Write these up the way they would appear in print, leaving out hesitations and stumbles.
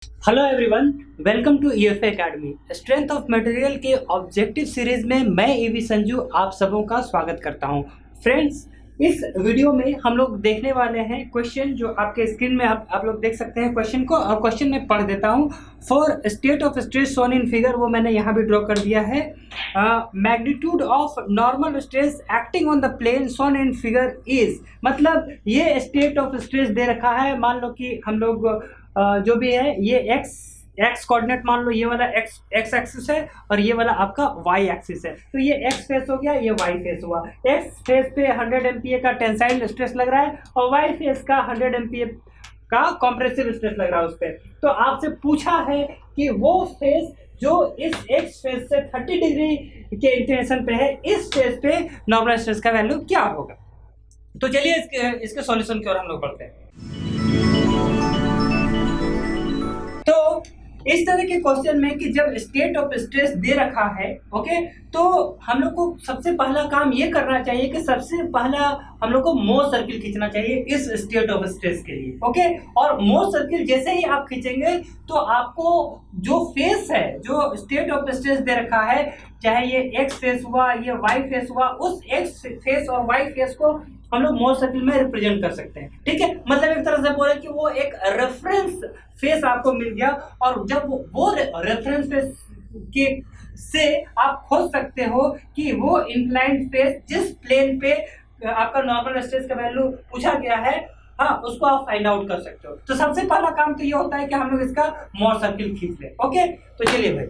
Hello everyone, welcome to EFA academy. Strength of material के objective series में मैं EV Sanju आप सबों का स्वागत करता हूं। फ्रेंड्स, इस वीडियो में हम लोग देखने वाले हैं क्वेश्चन जो आपके स्क्रीन में आप लोग देख सकते हैं क्वेश्चन को, और क्वेश्चन में पढ़ देता हूं। For state of stress shown in figure, वो मैंने यहाँ भी ड्रॉ कर दिया है। Magnitude of normal stress acting on the plane shown in figure is, मतलब ये स्टेट ऑफ स्ट्रेस दे रखा है। मान लो कि हम लोग जो भी है ये एक्स कोऑर्डिनेट मान लो, ये वाला एक्स एक्सिस है और ये वाला आपका वाई एक्सिस है। तो ये एक्स फेस हो गया, ये वाई फेस हुआ। एक्स फेस पे 100 MPa का टेंसाइल स्ट्रेस लग रहा है और वाई फेस का 100 MPa का कॉम्प्रेसिव स्ट्रेस लग रहा है उस पर। तो आपसे पूछा है कि वो फेस जो इस एक्स फेस से 30 डिग्री के इंक्लिनेशन पे है, इस फेस पे नॉर्मल स्ट्रेस का वैल्यू क्या होगा। तो चलिए इसके सॉल्यूशन की ओर हम लोग बढ़ते हैं। तो इस तरह के क्वेश्चन में कि जब स्टेट ऑफ स्ट्रेस दे रखा है, ओके, तो हम लोग को सबसे पहला काम ये करना चाहिए कि सबसे पहला हम लोग को मोर सर्किल खींचना चाहिए इस स्टेट ऑफ स्ट्रेस के लिए, ओके। और मोर सर्किल जैसे ही आप खींचेंगे तो आपको जो फेस है, जो स्टेट ऑफ स्ट्रेस दे रखा है, चाहे ये एक्स फेस हुआ, ये वाई फेस हुआ, उस एक्स फेस और वाई फेस को हम लोग मोर सर्किल में रिप्रेजेंट कर सकते हैं। ठीक है, मतलब एक तरह से बोले कि वो एक रेफरेंस फेस आपको मिल गया, और जब वो रेफरेंस फेस के से आप खोज सकते हो कि वो इंक्लाइंड फेस जिस प्लेन पे आपका नॉर्मल स्ट्रेस का वैल्यू पूछा गया है, हाँ, उसको आप फाइंड आउट कर सकते हो। तो सबसे पहला काम तो ये होता है कि हम लोग इसका मोर सर्किल खींच लें। ओके, तो चलिए भाई,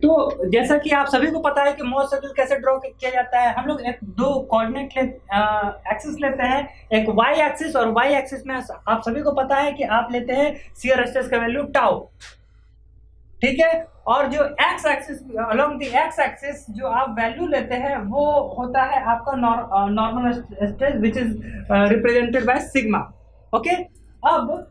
तो जैसा कि आप सभी को पता है कि मोर सर्किल कैसे ड्रॉ किया जाता है। हम लोग एक दो कोऑर्डिनेट एक्सिस लेते हैं, एक वाई एक्सिस, और वाई एक्सिस में आप सभी को पता है कि आप लेते हैं शियर स्ट्रेस का वैल्यू टाउ, ठीक है। और जो x axis, along the x axis जो आप वैल्यू लेते हैं वो होता है आपका normal stress which is represented by sigma. Okay, अब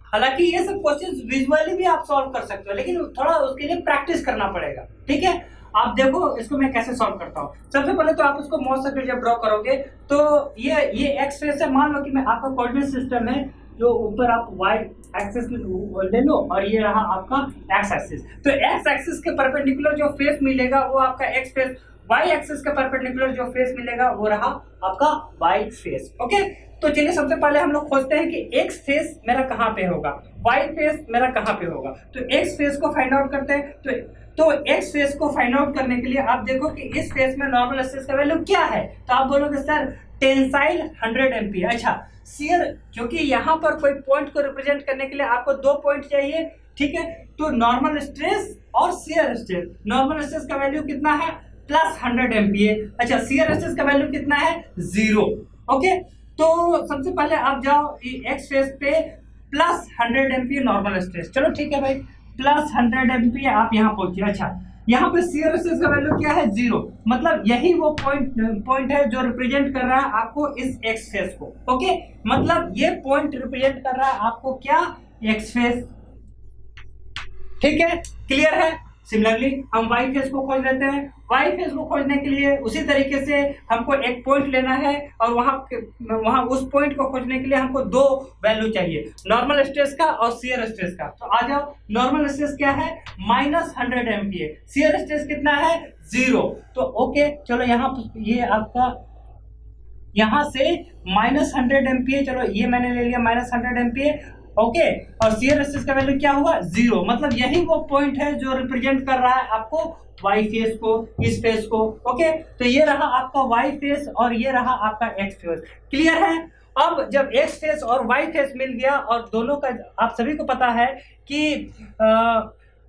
हालांकि ये सब क्वेश्चंस विजुअली भी आप सॉल्व कर सकते हो, लेकिन थोड़ा उसके लिए प्रैक्टिस करना पड़ेगा। ठीक है, आप देखो इसको मैं कैसे सॉल्व करता हूँ। सबसे पहले तो आप उसको मोर सर्किल जब ड्रॉ करोगे तो ये एक्स फेस है। मान लो कि मैं आपका कोऑर्डिनेट सिस्टम है, जो ऊपर आप वाई एक्सिस ले लो और ये रहा आपका एक्स एक्सिस। तो एक्स एक्सिस के परपेंडिकुलर जो फेस मिलेगा वो आपका एक्स फेस, वाई एक्सिस के परपेंडिकुलर जो फेस मिलेगा वो रहा आपका वाई फेस। ओके, तो चलिए सबसे पहले हम लोग खोजते हैं कि एक्स फेस मेरा कहाँ पे होगा, वाई फेस मेरा कहाँ पे होगा। तो एक्स फेस को फाइंड आउट करते हैं। तो एक्स फेस को फाइंड आउट करने के लिए आप देखो कि इस फेस में नॉर्मल स्ट्रेस का वैल्यू क्या है। तो आप बोलोगे सर टेंसाइल 100 MPa। अच्छा, शियर, क्योंकि यहाँ पर कोई पॉइंट को रिप्रेजेंट करने के लिए आपको 2 पॉइंट चाहिए, ठीक है। तो नॉर्मल स्ट्रेस और शियर स्ट्रेस, नॉर्मल स्ट्रेस का वैल्यू कितना है, प्लस 100 MPa। अच्छा, शियर स्ट्रेस का वैल्यू कितना है, 0। ओके, तो सबसे पहले आप जाओ एक्स फेस पे प्लस 100 MPa नॉर्मल स्ट्रेस। चलो ठीक है भाई, प्लस 100 MPa आप यहाँ पहुंचिए। अच्छा, यहाँ पे शियर स्ट्रेस का वैल्यू क्या है, 0, मतलब यही वो पॉइंट है जो रिप्रेजेंट कर रहा है आपको इस एक्स फेस को। ओके, मतलब ये पॉइंट रिप्रेजेंट कर रहा है आपको क्या, एक्स फेस। ठीक है, क्लियर है। सिमिलरली हम वाई फेस को खोज लेते हैं। वाई फेस को खोजने के लिए उसी तरीके से हमको एक पॉइंट लेना है, और वहां उस पॉइंट को खोजने के लिए हमको 2 वैल्यू चाहिए, नॉर्मल स्ट्रेस का और शियर स्ट्रेस का। तो आ जाओ, नॉर्मल स्ट्रेस क्या है, -100 MPa, शियर स्ट्रेस कितना है, 0। तो ओके, चलो यहाँ ये आपका यहाँ से -100 MPa, चलो ये मैंने ले लिया -100 MPa। ओके, और शियर स्ट्रेस का वैल्यू क्या हुआ, 0, मतलब यही वो पॉइंट है जो रिप्रेजेंट कर रहा है आपको वाई फेस को, इस फेस को। ओके, तो ये रहा आपका वाई फेस और ये रहा आपका एक्स फेस। क्लियर है। अब जब एक्स फेस और वाई फेस मिल गया और दोनों का आप सभी को पता है कि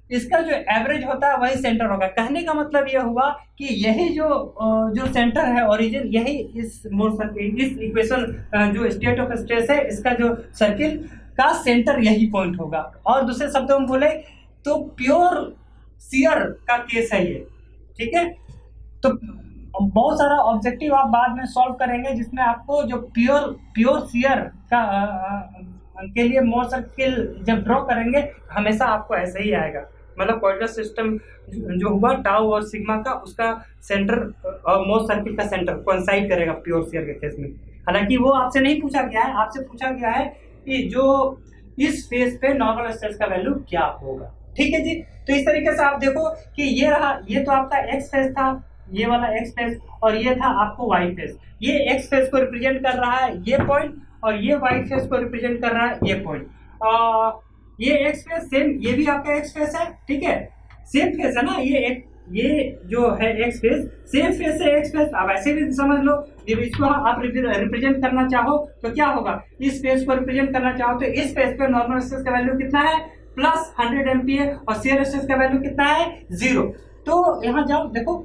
इसका जो एवरेज होता है वही सेंटर होगा। कहने का मतलब यह हुआ कि यही जो सेंटर है, ओरिजिन, यही इस मोर सर्किल, इस इक्वेशन जो स्टेट ऑफ स्ट्रेस है, इसका जो सर्किल का सेंटर यही पॉइंट होगा। और दूसरे शब्दों में बोले तो प्योर शियर का केस है ये। ठीक है, तो बहुत सारा ऑब्जेक्टिव आप बाद में सॉल्व करेंगे जिसमें आपको जो प्योर शियर का के लिए मोर सर्किल जब ड्रॉ करेंगे हमेशा आपको ऐसे ही आएगा, मतलब कोऑर्डिनेट सिस्टम जो हुआ टाउ और सिग्मा का, उसका सेंटर और मोर सर्किल का सेंटर कोइंसाइड करेगा प्योर शियर के केस में। हालांकि वो आपसे नहीं पूछा गया है, आपसे पूछा गया है कि जो इस फेस पे नॉर्मल स्ट्रेस का वैल्यू क्या होगा। ठीक है जी। तो इस तरीके से आप देखो कि ये रहा, ये तो आपका एक्स फेस था, ये वाला एक्स फेस, और ये था आपको वाई फेस। ये एक्स फेस को रिप्रेजेंट कर रहा है ये पॉइंट, और ये वाई फेस को रिप्रेजेंट कर रहा है ये पॉइंट। ये एक्स फेस सेम, ये भी आपका एक्स फेस है, ठीक है, सेम फेस है ना, ये जो है एक्स फेस सेम फेस है एक्स फेस। आप ऐसे भी समझ लो, जब इसको आप रिप्रेजेंट करना चाहो तो क्या होगा, इस फेस को रिप्रेजेंट करना चाहो तो इस फेस पे नॉर्मल स्ट्रेस का वैल्यू कितना है, प्लस 100 MPa, और शियर स्ट्रेस का वैल्यू कितना है, 0। तो यहाँ जाओ देखो,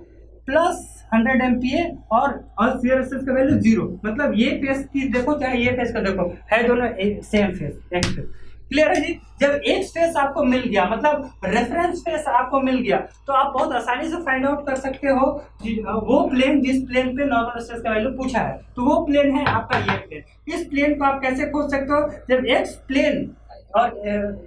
प्लस 100 MPa और शियर स्ट्रेस का वैल्यू 0, मतलब ये फेस की देखो चाहे ये फेस का देखो, है दोनों same face, x face. Clear है जी। जब एक फेस आपको मिल गया, मतलब रेफरेंस फेस आपको मिल गया, तो आप बहुत आसानी से फाइंड आउट कर सकते हो वो प्लेन जिस प्लेन पे नॉर्मल स्ट्रेस का वैल्यू पूछा है, तो वो प्लेन है आपका ये प्लेन। इस प्लेन को आप कैसे खोज सकते हो, जब एक्स प्लेन और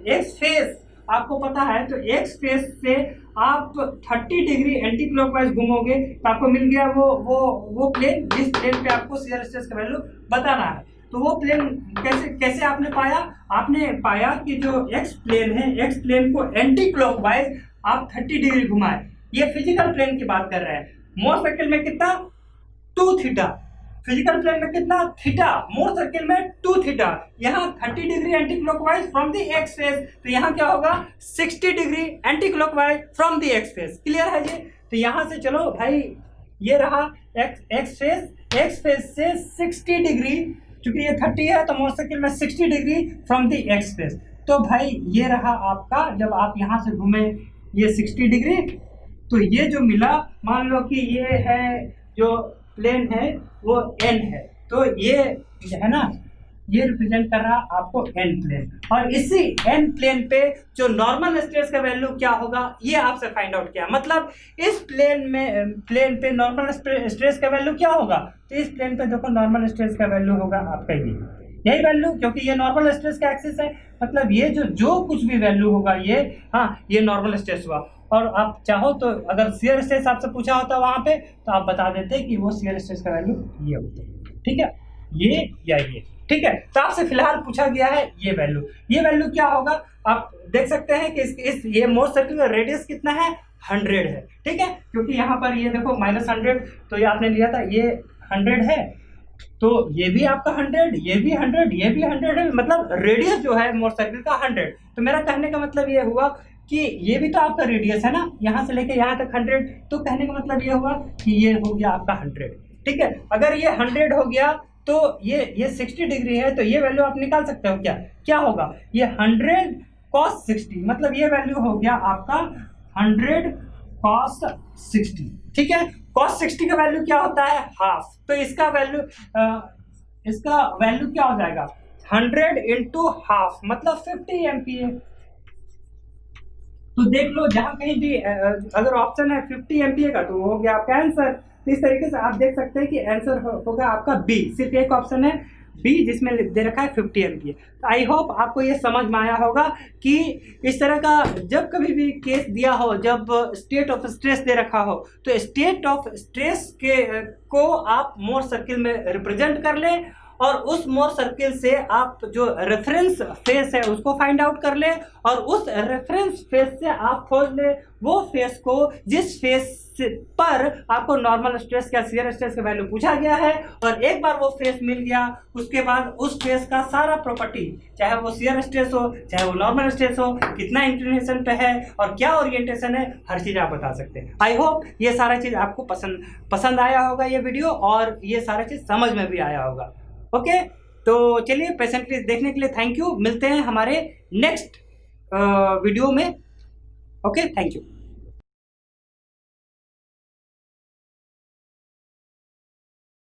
एक्स फेस आपको पता है, तो एक्स फेस से आप 30 डिग्री एंटी क्लॉकवाइज घूमोगे तो आपको मिल गया वो प्लेन जिस प्लेन पे आपको शियर स्ट्रेस का वैल्यू बताना है। तो वो प्लेन कैसे आपने पाया, आपने पाया कि जो एक्स प्लेन है, एक्स प्लेन को एंटी क्लॉकवाइज आप 30 डिग्री घुमाए। ये फिजिकल प्लेन की बात कर रहे हैं। मोर सर्किल में कितना, 2 थीटा, फिजिकल प्लेन में कितना, थीटा, मोर सर्किल में 2 थीटा। यहाँ 30 degree anti clockwise from the x face, तो यहाँ क्या होगा 60 degree anti clockwise from the x face. Clear है जी। तो यहाँ से चलो भाई, ये रहा एक्स फेस से 60 डिग्री, क्योंकि ये 30 है तो मोर सर्किल में 60 degree from the x face. तो भाई ये रहा आपका, जब आप यहाँ से घूमे ये 60 डिग्री, तो ये जो मिला, मान लो कि ये है जो प्लेन है वो एन है, तो ये है ना, ये रिप्रेजेंट कर रहा आपको एन प्लेन, और इसी एन प्लेन पे जो नॉर्मल स्ट्रेस का वैल्यू क्या होगा ये आपसे फाइंड आउट किया। मतलब इस प्लेन पे नॉर्मल स्ट्रेस का वैल्यू क्या होगा, तो इस प्लेन पे देखो नॉर्मल स्ट्रेस का वैल्यू होगा आपका यही वैल्यू, क्योंकि ये नॉर्मल स्ट्रेस का एक्सिस है, मतलब ये जो कुछ भी वैल्यू होगा ये, हाँ ये नॉर्मल स्ट्रेस हुआ। और आप चाहो तो अगर शियर स्ट्रेस आपसे पूछा होता वहां पे, तो आप बता देते कि वो शियर स्ट्रेस का वैल्यू ये होता, ठीक है, ये या ये, ठीक है। तो आपसे फिलहाल पूछा गया है ये वैल्यू क्या होगा, आप देख सकते हैं कि ये मोर सर्किल का रेडियस कितना है, 100 है, ठीक है, क्योंकि यहाँ पर ये देखो -100, तो ये आपने लिया था, ये 100 है, तो ये भी आपका 100, ये भी 100, ये भी 100 है, मतलब रेडियस जो है मोर सर्किल का 100। तो मेरा कहने का मतलब ये हुआ कि ये भी तो आपका रेडियस है ना, यहाँ से लेके यहाँ तक 100, तो कहने का मतलब ये हुआ कि ये हो गया आपका 100, ठीक है। अगर ये 100 हो गया तो ये 60 डिग्री है, तो ये वैल्यू आप निकाल सकते हो, क्या होगा, ये 100 cos 60, मतलब ये वैल्यू हो गया आपका 100 cos 60, ठीक है। cos 60 का वैल्यू क्या होता है, हाफ, तो इसका वैल्यू क्या हो जाएगा, 100 इंटू हाफ, मतलब 50 MPa। तो देख लो जहां कहीं भी अगर ऑप्शन है 50 MPa का, तो वो हो गया आपका आंसर। तो इस तरीके से आप देख सकते हैं कि आंसर होगा आपका बी, सिर्फ एक ऑप्शन है बी जिसमें दे रखा है 50 MPa। तो आई होप आपको ये समझ में आया होगा कि इस तरह का जब कभी भी केस दिया हो, जब स्टेट ऑफ स्ट्रेस दे रखा हो, तो स्टेट ऑफ स्ट्रेस को आप मोर सर्किल में रिप्रेजेंट कर लें, और उस मोर सर्किल से आप जो रेफरेंस फेस है उसको फाइंड आउट कर ले, और उस रेफरेंस फेस से आप खोज ले वो फेस को जिस फेस पर आपको नॉर्मल स्ट्रेस या शियर स्ट्रेस का वैल्यू पूछा गया है। और एक बार वो फेस मिल गया, उसके बाद उस फेस का सारा प्रॉपर्टी, चाहे वो शियर स्ट्रेस हो चाहे वो नॉर्मल स्ट्रेस हो, कितना इंक्लिनेशन पे है और क्या ओरिएंटेशन है, हर चीज़ आप बता सकते हैं। आई होप ये सारा चीज़ आपको पसंद आया होगा ये वीडियो, और ये सारा चीज़ समझ में भी आया होगा। ओके, तो चलिए पेशेंटली देखने के लिए थैंक यू, मिलते हैं हमारे नेक्स्ट वीडियो में। Okay, thank you.